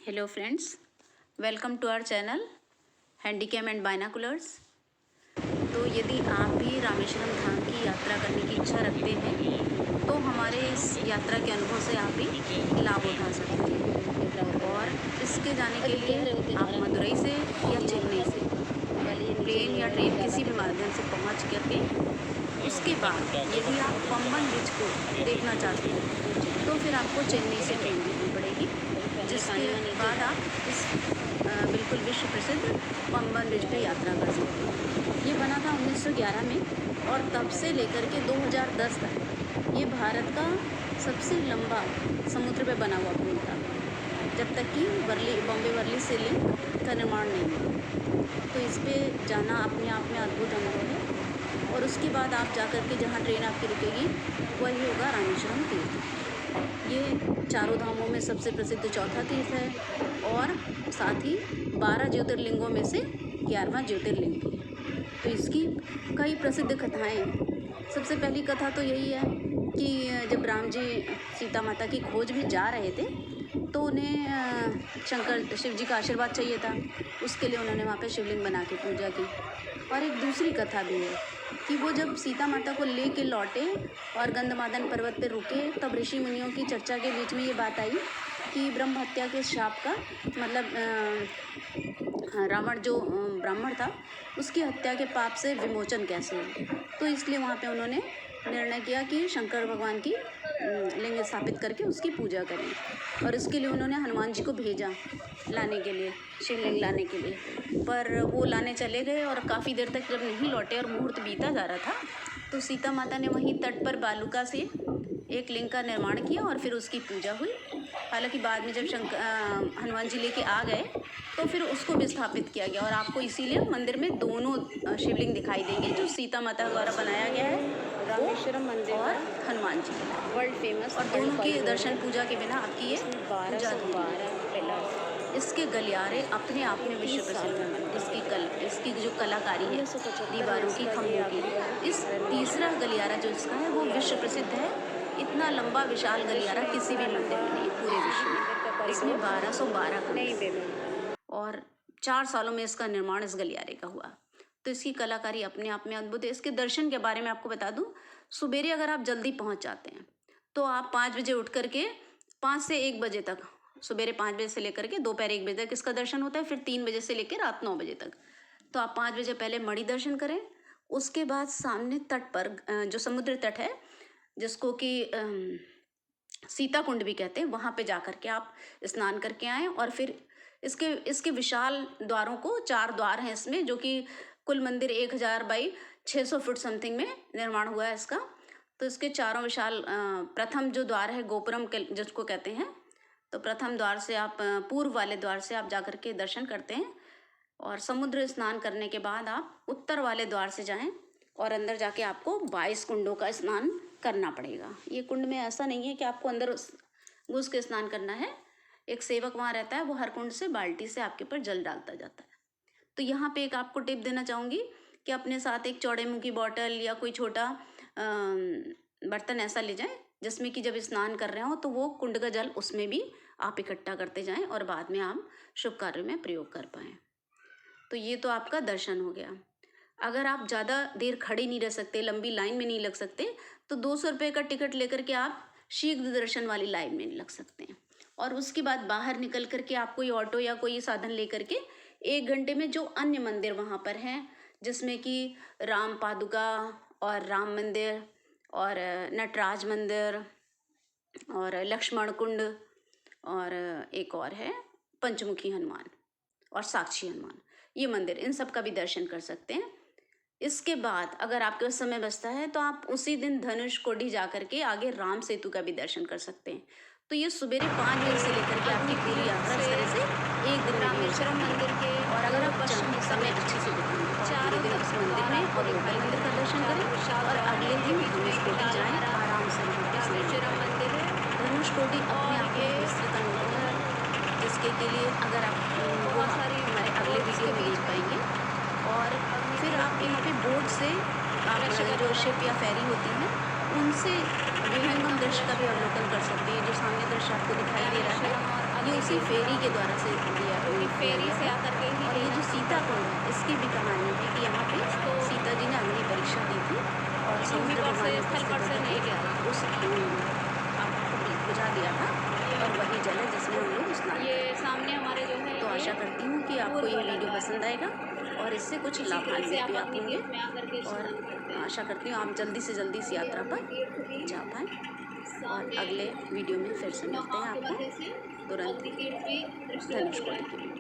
Hello friends, welcome to our channel handycam and binoculars. तो यदि आप भी रामेश्वरम धाम की यात्रा करने की इच्छा रखते हैं तो हमारे इस यात्रा के अनुभव से आप भी लाभ उठा सकते हैं। और इसके जाने के लिए आप मदुरई से या चेन्नई से प्लेन या ट्रेन किसी भी माध्यम से पहुंच करके उसके बाद यदि आप पंबन ब्रिज को देखना चाहते हैं तो फिर आपको चेन्नई से ट्रेन लेनी पड़ेगी, जिसके बाद आप इस बिल्कुल विश्व प्रसिद्ध पंबन ब्रिज पर यात्रा कर सकते हैं। ये बना था 1911 में और तब से लेकर के 2010 तक ये भारत का सबसे लंबा समुद्र पे बना हुआ पुल था, जब तक कि बॉम्बे वर्ली से लिंक का निर्माण नहीं हुआ। तो इस पर जाना अपने आप में अद्भुत अनुभव है। और उसके बाद आप जाकर के जहाँ ट्रेन आपकी रुकेगी वही होगा रामेश्वरम तीर्थ। ये चारों धामों में सबसे प्रसिद्ध चौथा तीर्थ है और साथ ही 12 ज्योतिर्लिंगों में से 11वां ज्योतिर्लिंग भी है। तो इसकी कई प्रसिद्ध कथाएं हैं। सबसे पहली कथा तो यही है कि जब राम जी सीता माता की खोज में जा रहे थे तो उन्हें शंकर शिव जी का आशीर्वाद चाहिए था। उसके लिए उन्होंने वहाँ पे शिवलिंग बना के पूजा की। और एक दूसरी कथा भी है कि वो जब सीता माता को ले के लौटे और गंधमादन पर्वत पे रुके तब ऋषि मुनियों की चर्चा के बीच में ये बात आई कि ब्रह्म हत्या के शाप का मतलब रावण जो ब्राह्मण था उसकी हत्या के पाप से विमोचन कैसे हो। तो इसलिए वहाँ पे उन्होंने निर्णय किया कि शंकर भगवान की लिंग स्थापित करके उसकी पूजा करें। और इसके लिए उन्होंने हनुमान जी को भेजा लाने के लिए, शिवलिंग लाने के लिए। पर वो लाने चले गए और काफ़ी देर तक जब नहीं लौटे और मुहूर्त बीता जा रहा था तो सीता माता ने वहीं तट पर बालुका से एक लिंग का निर्माण किया और फिर उसकी पूजा हुई। हालांकि बाद में जब हनुमान जी लेके आ गए तो फिर उसको भी स्थापित किया गया। और आपको इसीलिए मंदिर में दोनों शिवलिंग दिखाई देंगे, जो सीता माता द्वारा बनाया गया है रामेश्वरम मंदिर और हनुमान जी वर्ल्ड फेमस। और दोनों की दर्शन पूजा के बिना आपकी ये पूजा इसके गलियारे अपने आप में विश्व प्रसिद्ध हैं। इसकी जो कलाकारी है दीवारों की, खम्भों की, इस तीसरा गलियारा जो इसका है वो विश्व प्रसिद्ध है। इतना लंबा विशाल गलियारा किसी भी मंदिर में नहीं पूरे विश्व में। इसमें 1212 खम्भे और 4 सालों में इसका निर्माण इस गलियारे का हुआ। तो इसकी कलाकारी अपने आप में अद्भुत है। इसके दर्शन के बारे में आपको बता दूं, सुबेरे अगर आप जल्दी पहुंच जाते हैं तो आप 5 बजे उठ करके 5 से 1 बजे तक, सुबेरे 5 बजे से लेकर के दोपहर 1 बजे तक इसका दर्शन होता है। फिर 3 बजे से लेकर रात 9 बजे तक। तो आप 5 बजे पहले मणि दर्शन करें। उसके बाद सामने तट पर जो समुद्र तट है जिसको कि सीता कुंड भी कहते हैं, वहाँ पे जा कर के आप स्नान करके आएँ। और फिर इसके विशाल द्वारों को 4 द्वार हैं इसमें, जो कि कुल मंदिर 1000 बाई 600 फुट समथिंग में निर्माण हुआ है इसका। तो इसके चारों विशाल प्रथम जो द्वार है गोपुरम जिसको कहते हैं, तो प्रथम द्वार से आप पूर्व वाले द्वार से आप जा कर के दर्शन करते हैं। और समुद्र स्नान करने के बाद आप उत्तर वाले द्वार से जाएं और अंदर जाके आपको 22 कुंडों का स्नान करना पड़ेगा। ये कुंड में ऐसा नहीं है कि आपको अंदर घुस के स्नान करना है। एक सेवक वहाँ रहता है, वो हर कुंड से बाल्टी से आपके ऊपर जल डालता जाता है। तो यहाँ पे एक आपको टिप देना चाहूँगी कि अपने साथ एक चौड़े मुँह की बॉटल या कोई छोटा बर्तन ऐसा ले जाएं जिसमें कि जब स्नान कर रहे हो तो वो कुंड का जल उसमें भी आप इकट्ठा करते जाएं और बाद में आप शुभ कार्य में प्रयोग कर पाएँ। तो ये तो आपका दर्शन हो गया। अगर आप ज़्यादा देर खड़े नहीं रह सकते, लंबी लाइन में नहीं लग सकते, तो 200 रुपये का टिकट लेकर के आप शीघ्र दर्शन वाली लाइन में लग सकते हैं। और उसके बाद बाहर निकल करके आप कोई ऑटो या कोई साधन लेकर के 1 घंटे में जो अन्य मंदिर वहाँ पर हैं, जिसमें कि राम पादुका और राम मंदिर और नटराज मंदिर और लक्ष्मण कुंड और एक और है पंचमुखी हनुमान और साक्षी हनुमान, ये मंदिर, इन सब का भी दर्शन कर सकते हैं। इसके बाद अगर आपके पास समय बचता है तो आप उसी दिन धनुषकोडी जा करके आगे राम सेतु का भी दर्शन कर सकते हैं। तो ये सुबेरे 5 बजे से लेकर के आपकी पूरी यात्रा इस तरह से एक दिन रामेश्वरम मंदिर के। और अगर आप समय अच्छे से बिताएं चारों दिन इस मंदिर में और लोकल मंदिर का दर्शन करें और अगले दिन धनुषकोडी जाएँ आराम से। रामेश्वरम मंदिर है, धनुषकोडी अपने आप में विस्तृत अनुभव है, जिसके के लिए अगर आप बहुत सारी हमारे अगले वीडियो में देख पाएंगे। और फिर आप यहाँ पे बोट से आप जो शिप या फेरी होती हैं उनसे विहंगम दृश्य का भी अवलोकन कर सकते हैं। जो सामने दृश्य आपको दिखाई दे रहा है ये उसी फेरी के द्वारा से दिया क्योंकि किया फेरी गया से है। आकर के ही और ये लेना जो पड़ता सीता है। कुंड है इसकी भी कहानी है कि यहाँ पे तो सीता जी ने अग्नि परीक्षा दी थी और भूमि समुद्र पर से, भगवान स्थल पर से नहीं उपस्थित गया। होकर उस आग को बुझा दिया था और वही जल है जिसमें हम लोग स्नान ये करते हैं। सामने हमारे जो है तो ये आशा करती हूँ कि आपको पूर्व ये वाला वीडियो द्वार पसंद है। आएगा और इससे कुछ इसी तरह से लाभान्वित आप भी आप अग्नि होंगे। तीर्थ में आकर के और स्नान करते हैं। आशा करती हूँ आप जल्दी से जल्दी इस यात्रा पर तीर्थ भी जा पाएँ। और सामने अगले वीडियो में फिर से मिलते हैं गाँव के आपको मध्य से तुरंत अग्नि ही। तीर्थ भी दृष्टिगोचर धनुषकोटि है। की वीडियो।